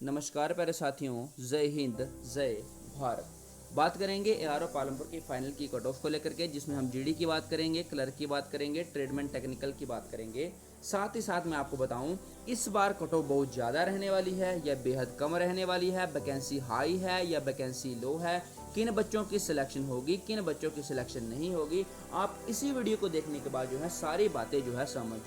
नमस्कार प्यारे साथियों, जय हिंद जय भारत। बात करेंगे एआरओ पालमपुर की फाइनल की कट ऑफ को लेकर के, जिसमें हम जीडी की बात करेंगे, क्लर्क की बात करेंगे, ट्रेडमेंट टेक्निकल की बात करेंगे। साथ ही साथ मैं आपको बताऊं इस बार कट ऑफ बहुत ज़्यादा रहने वाली है या बेहद कम रहने वाली है, वैकेंसी हाई है या वैकेंसी लो है, किन बच्चों की सिलेक्शन होगी, किन बच्चों की सिलेक्शन नहीं होगी। आप इसी वीडियो को देखने के बाद जो है सारी बातें जो है समझ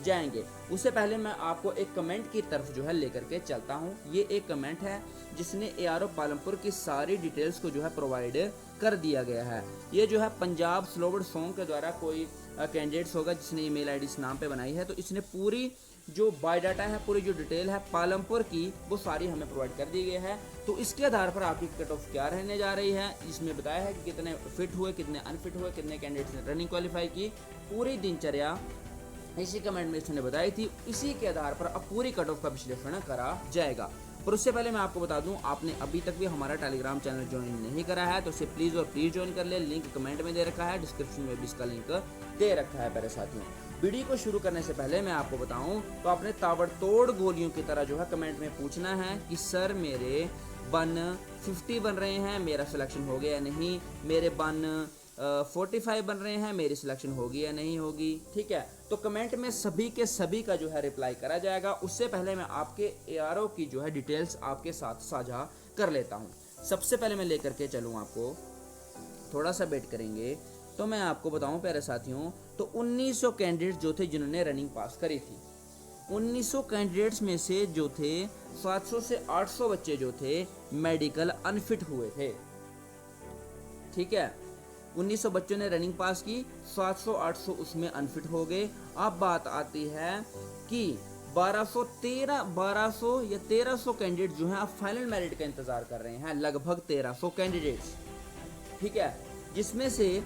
जाएंगे। उससे पहले मैं आपको एक कमेंट की तरफ जो है लेकर के चलता हूँ। ये एक कमेंट है जिसने एआरओ पालमपुर की सारी डिटेल्स को जो है प्रोवाइड कर दिया गया है। ये जो है पंजाब स्लोवर्ड सॉन्ग के द्वारा कोई कैंडिडेट्स होगा जिसने ईमेल आईडी इस नाम पे बनाई है, तो इसने पूरी जो बायोडाटा है, पूरी जो डिटेल है पालमपुर की, वो सारी हमें प्रोवाइड कर दी गई है। तो इसके आधार पर आपकी कट ऑफ क्या रहने जा रही है, इसमें बताया है कि कितने फिट हुए, कितने अनफिट हुए, कितने कैंडिडेट्स ने रनिंग क्वालिफाई की, पूरी दिनचर्या इसी कमेंट में इसने बताई थी। इसी के आधार पर अब पूरी कट ऑफ का विश्लेषण करा जाएगा। पर उससे पहले मैं आपको बता दूं, आपने अभी तक भी हमारा टेलीग्राम चैनल ज्वाइन नहीं करा है तो इसे प्लीज़ और प्लीज़ ज्वाइन कर ले। लिंक कमेंट में दे रखा है, डिस्क्रिप्शन में भी इसका लिंक दे रखा है। प्यारे साथियों, वीडियो को शुरू करने से पहले मैं आपको बताऊं तो आपने ताबड़तोड़ गोलियों की तरह जो है कमेंट में पूछना है कि सर मेरे 150 बन रहे हैं, मेरा सिलेक्शन हो गया या नहीं, मेरे 145 बन रहे हैं, मेरी सिलेक्शन होगी या नहीं होगी। ठीक है, तो कमेंट में सभी के सभी का जो है रिप्लाई करा जाएगा। उससे पहले मैं आपके एआरओ की जो है डिटेल्स आपके साथ साझा कर लेता हूँ। सबसे पहले मैं लेकर के चलूँ आपको, थोड़ा सा वेट करेंगे तो मैं आपको बताऊं प्यारे साथियों, तो 1900 कैंडिडेट्स जो थे जिन्होंने रनिंग पास करी थी, 1900 कैंडिडेट्स में से जो थे 700 से 800 बच्चे जो थे मेडिकल अनफिट हुए थे। ठीक है, 1900 बच्चों ने रनिंग पास की, 700-800 उसमें अनफिट हो गए। अब बात आती है कि 1200 या 1300 कैंडिडेट जो हैं अब फाइनल मेरिट का इंतजार कर रहे हैं, लगभग 1300 कैंडिडेट्स। ठीक है, जिसमें से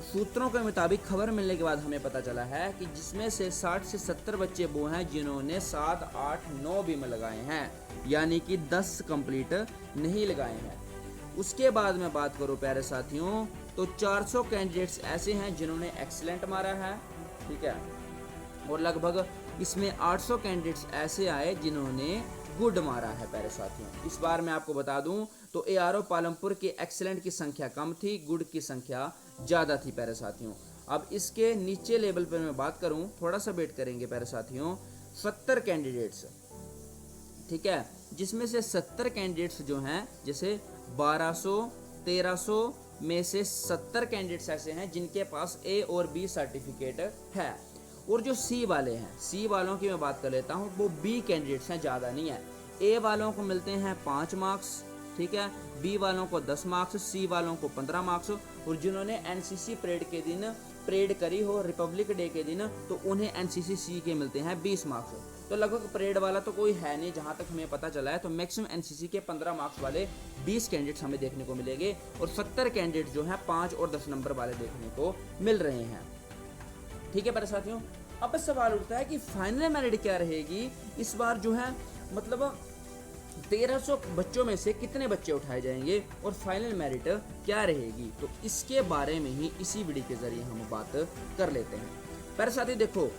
सूत्रों के मुताबिक खबर मिलने के बाद हमें पता चला है कि जिसमें से 60 से 70 बच्चे वो हैं जिन्होंने 7, 8, 9 बीम लगाए हैं, यानी कि 10 कंप्लीट नहीं लगाए हैं। उसके बाद मैं बात करूं प्यारे साथियों, तो 400 कैंडिडेट्स ऐसे हैं जिन्होंने एक्सीलेंट मारा है। ठीक है, और लगभग इसमें 800 कैंडिडेट्स ऐसे आए जिन्होंने गुड मारा है। प्यारे साथियों, इस बार मैं आपको बता दूं तो एआरओ पालमपुर के एक्सीलेंट की संख्या कम थी, गुड की संख्या ज़्यादा थी। प्यारे साथियों, अब इसके नीचे लेवल पर मैं बात करूं, थोड़ा सा वेट करेंगे प्यारे साथियों, 70 कैंडिडेट्स। ठीक है, जिसमें से 70 कैंडिडेट्स जो हैं, जैसे 1200, 1300 में से 70 कैंडिडेट्स ऐसे हैं जिनके पास ए और बी सर्टिफिकेट है। और जो सी वाले हैं, सी वालों की मैं बात कर लेता हूँ, वो बी कैंडिडेट्स हैं, ज़्यादा नहीं है। ए वालों को मिलते हैं 5 मार्क्स, ठीक है, बी वालों को 10 मार्क्स, सी वालों को 15 मार्क्स। और जिन्होंने एनसीसी परेड के दिन परेड करी हो, रिपब्लिक डे के दिन, तो उन्हें एनसीसी सी के मिलते हैं 20 मार्क्स। तो लगभग परेड वाला तो कोई है नहीं जहाँ तक हमें पता चला है, तो मैक्सिमम एनसीसी के 15 मार्क्स वाले 20 कैंडिडेट्स हमें देखने को मिलेंगे और 70 कैंडिडेट जो हैं 5 और 10 नंबर वाले देखने को मिल रहे हैं। ठीक है प्यारे साथियों, अब सवाल उठता है कि फाइनल मेरिट क्या रहेगी इस बार जो है, मतलब 1300 बच्चों में से कितने बच्चे उठाए जाएंगे और फाइनल मेरिट क्या रहेगी। तो इसके बारे में ही इसी वीडियो के जरिए हम बात कर लेते हैं। प्यारे साथी देखो,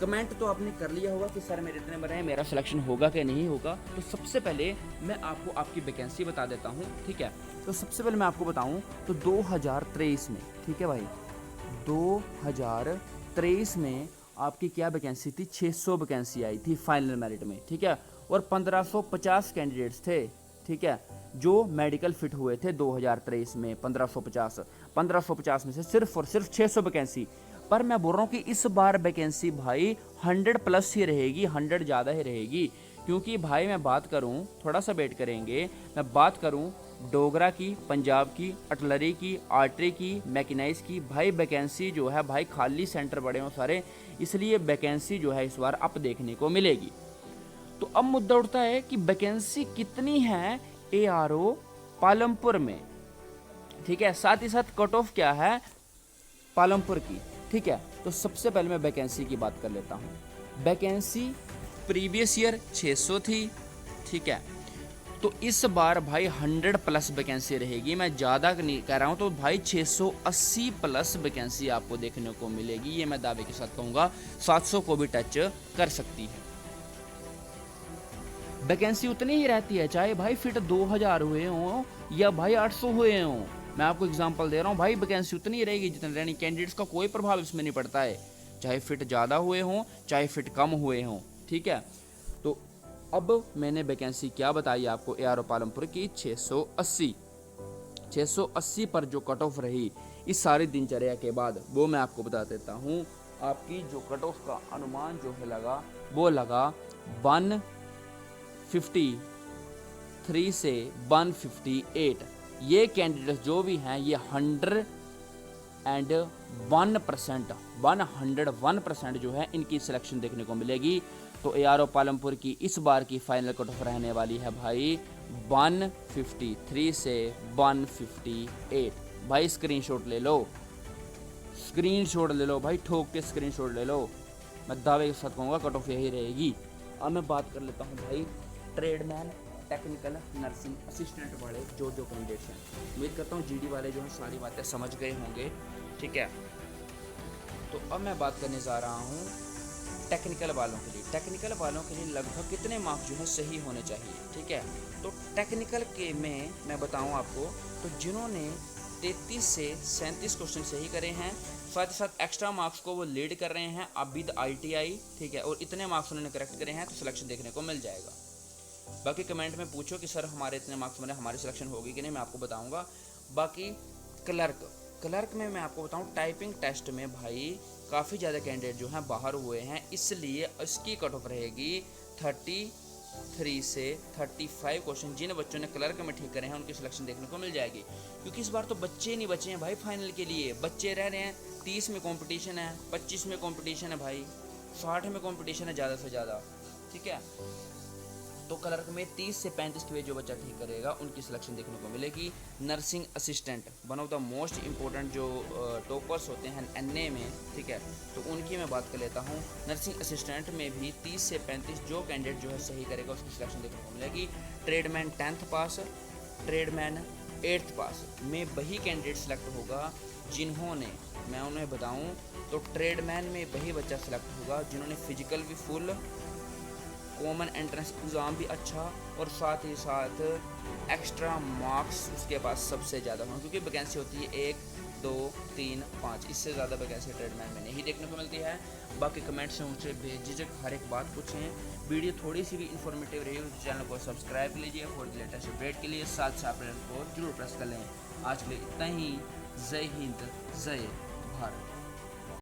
कमेंट तो आपने कर लिया होगा कि सर मेरे इतने बने हैं, मेरा सिलेक्शन होगा कि नहीं होगा। तो सबसे पहले मैं आपको आपकी वैकेंसी बता देता हूँ। ठीक है, तो सबसे पहले मैं आपको बताऊँ तो 2023 में, ठीक है भाई, 2023 में आपकी क्या वैकेंसी थी, 600 वैकेंसी आई थी फाइनल मेरिट में। ठीक है, और 1550 कैंडिडेट्स थे। ठीक है, जो मेडिकल फिट हुए थे 2023 में 1550 में से सिर्फ और सिर्फ 600 वैकेंसी। पर मैं बोल रहा हूँ कि इस बार वैकेंसी भाई 100 प्लस ही रहेगी, 100 ज़्यादा ही रहेगी। क्योंकि भाई मैं बात करूँ, थोड़ा सा वेट करेंगे, मैं बात करूँ डोगरा की, पंजाब की, आर्टिलरी की, आर्टरी की, मैकेनाइज की, भाई वैकेंसी जो है भाई खाली सेंटर बड़े हों सारे, इसलिए वैकेंसी जो है इस बार अप देखने को मिलेगी। तो अब मुद्दा उठता है कि वैकेंसी कितनी है एआरओ पालमपुर में। ठीक है, साथ ही साथ कट ऑफ क्या है पालमपुर की। ठीक है, तो सबसे पहले मैं वैकेंसी की बात कर लेता हूँ। वैकेंसी प्रीवियस ईयर 600 थी। ठीक है, तो इस बार भाई 100 प्लस वैकेंसी रहेगी। मैं ज़्यादा नहीं कह रहा हूँ, तो भाई 680 प्लस वैकेंसी आपको देखने को मिलेगी। ये मैं दावे के साथ कहूँगा 700 को भी टच कर सकती है। वैकेंसी उतनी ही रहती है, चाहे भाई फिट 2000 हुए हों या भाई 800 हुए हों। मैं आपको एग्जांपल दे रहा हूँ भाई, वैकेंसी उतनी ही रहेगी जितनी रहनी, कैंडिडेट्स का कोई प्रभाव इसमें नहीं पड़ता है, चाहे फिट ज़्यादा हुए हों चाहे फिट कम हुए हों, ठीक है। तो अब मैंने वैकेंसी क्या बताई आपको ARO पालमपुर की 680 पर जो कट ऑफ रही इस सारी दिनचर्या के बाद, वो मैं आपको बता देता हूँ। आपकी जो कट ऑफ का अनुमान जो है लगा, वो लगा 153 से 158। ये कैंडिडेट्स जो भी हैं ये 101% जो है इनकी सिलेक्शन देखने को मिलेगी। तो ARO पालमपुर की इस बार की फाइनल कट ऑफ रहने वाली है भाई 153 से 158। भाई स्क्रीनशॉट ले लो, स्क्रीनशॉट ले लो भाई, ठोक के स्क्रीनशॉट ले लो। मैं दावे के साथ कहूँगा कट ऑफ यही रहेगी। अब मैं बात कर लेता हूँ भाई ट्रेडमैन, टेक्निकल, नर्सिंग असिस्टेंट वाले जो कैंडिडेट्स हैं। उम्मीद करता हूँ GD वाले जो हैं सारी बातें समझ गए होंगे, ठीक है। तो अब मैं बात करने जा रहा हूँ टेक्निकल वालों के लिए। टेक्निकल वालों के लिए लगभग कितने मार्क्स जो है सही होने चाहिए, ठीक है। तो टेक्निकल के में मैं बताऊँ आपको, तो जिन्होंने 33 से 37 क्वेश्चन सही करे हैं, साथ ही साथ एक्स्ट्रा मार्क्स को वो लीड कर रहे हैं अब विद ITI, ठीक है, और इतने मार्क्स उन्होंने करेक्ट करे हैं, तो सिलेक्शन देखने को मिल जाएगा। बाकी कमेंट में पूछो कि सर हमारे इतने मार्क्स बने, हमारी सिलेक्शन होगी कि नहीं, मैं आपको बताऊंगा। बाकी क्लर्क में मैं आपको बताऊं, टाइपिंग टेस्ट में भाई काफ़ी ज़्यादा कैंडिडेट जो हैं बाहर हुए हैं, इसलिए इसकी कट ऑफ रहेगी 33 से 35 क्वेश्चन। जिन बच्चों ने क्लर्क में ठीक करे हैं उनकी सिलेक्शन देखने को मिल जाएगी, क्योंकि इस बार तो बच्चे नहीं बचे हैं भाई फाइनल के लिए। बच्चे रह रहे हैं 30 में कंपटीशन है, 25 में कंपटीशन है भाई, 60 में कंपटीशन है ज़्यादा से ज़्यादा, ठीक है। तो क्लर्क में 30 से 35 के जो बच्चा ठीक करेगा उनकी सिलेक्शन देखने को मिलेगी। Nursing assistant one of the most important जो टॉपर्स होते हैं NA में, ठीक है, तो उनकी मैं बात कर लेता हूँ। नर्सिंग असिस्टेंट में भी 30 से 35 जो कैंडिडेट जो है सही करेगा उसकी सिलेक्शन देखने को मिलेगी। ट्रेडमैन 10th पास, ट्रेडमैन 8th पास में वही कैंडिडेट सेलेक्ट होगा जिन्होंने, मैं उन्हें बताऊँ तो ट्रेडमैन में वही बच्चा सेलेक्ट होगा जिन्होंने फिजिकल भी फुल, कॉमन एंट्रेंस एग्ज़ाम भी अच्छा, और साथ ही साथ एक्स्ट्रा मार्क्स उसके पास सबसे ज़्यादा हों, क्योंकि वैकेंसी होती है 1, 2, 3, 5, इससे ज़्यादा वैकेंसी ट्रेडमैन में नहीं देखने को मिलती है। बाकी कमेंट से मुझसे बेझिझक हर एक बात पूछें। वीडियो थोड़ी सी भी इन्फॉर्मेटिव रही तो चैनल को सब्सक्राइब कर लीजिए फॉर लेटेस्ट अपडेट के लिए, साथ साथ बेल को जरूर प्रेस कर लें। आज के लिए इतना ही। जय हिंद, जय